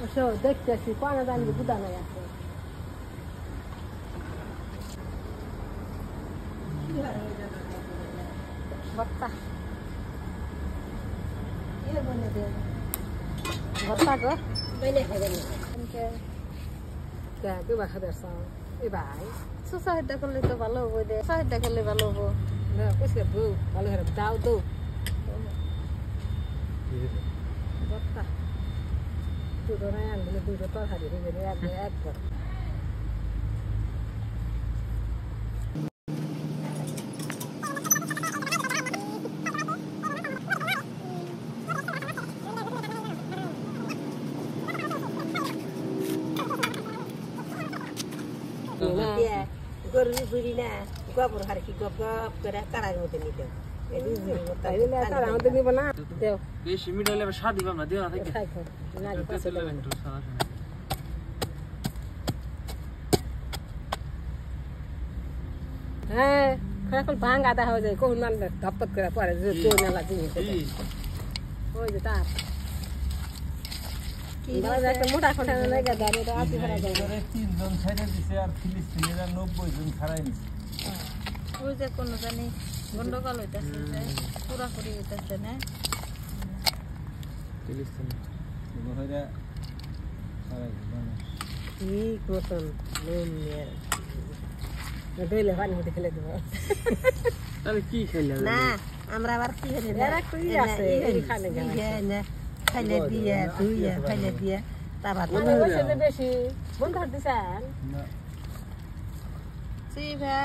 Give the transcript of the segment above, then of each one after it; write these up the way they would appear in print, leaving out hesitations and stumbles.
ওসো দেখতেছি কোন জানি বুদা নাই আছে বত্তা ये बने दे बत्ता को बने खाइबे के क्या के बाखा दरसा ए भाई সুসাইডটা করলে তো ভালো হবে দে সুসাইডটা করলে ভালো হবে না কইছে বউ ভালো করে দাও দাও বত্তা দুটো না আনলে দুটো তরকারি হয়ে যাবে একবার গরু বুড়ি না গোবর হার কি গপ গপ করে কারার মধ্যে নিতে তাইলে কারার মধ্যে নিব না দেও বেশি মিডলে স্বাদ দিবা না দিও না থাকে খাই খাই না পাশে লাগান হ্যাঁ খাকল ভাঙ আদা হয়ে যায় কোন মান ধপধপ করে পড়ে যে কোন না লাগি ওই যে তার দাদা একটা মোটা খোটা লাগা দাঁড়ে তো আসি ফেরা যায় ধরে 3 জন ছেড়ে দিছে আর ফিলিস্তিনিরা 90 জন ছাড়াই নিছে ওই যে কোন জানি গন্ডগোল হইতাছে যে পুরাপুরি হইতাছে না ফিলিস্তিনি হইরা ছাড়াই ঠিক মতন নুন নিয়ে দইলে পানি মধ্যে ফেলে দেব তাহলে কি খাইলা না আমরা আবার কি হইছে এরা কই আছে এই খানে গেছে খাইলে দিয়ে ধুইয়া খাইলে দিয়ে তারপর মনে হইছে যে বেশি বন্ধ হাত দিছেন না সিভা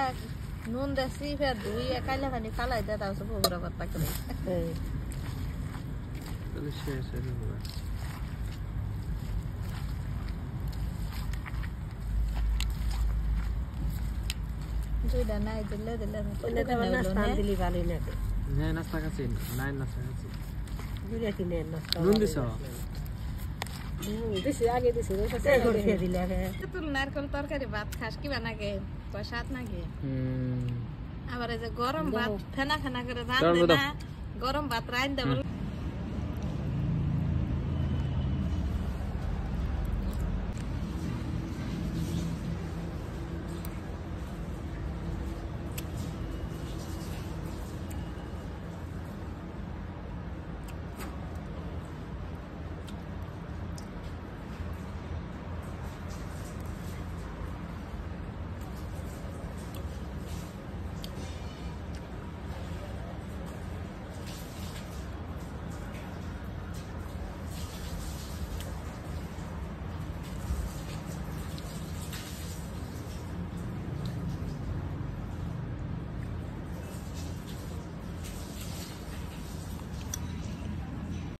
নুন দে সিভা ধুইয়া খাইলে পানি ফালাই দে তাও সব বড় কথা করে তাহলে শেষ হয়ে যাবে দুইটা নাই দিলে দিলে ওনে তো নাস্তা দিলি ভালোই না না নাস্তা খাচ্ছি নাই নাস্তা খাচ্ছি দুইটা কিনে নাস্তা নুন দিছো দিছি আগে দিছি সে করে দিলে তুই নারকেল তরকারি ভাত খাস কি বানাকে পয়সাত নাকি আবার এই যে গরম ভাত ফেনা ফেনা করে রাঁধে না গরম ভাত রাঁধে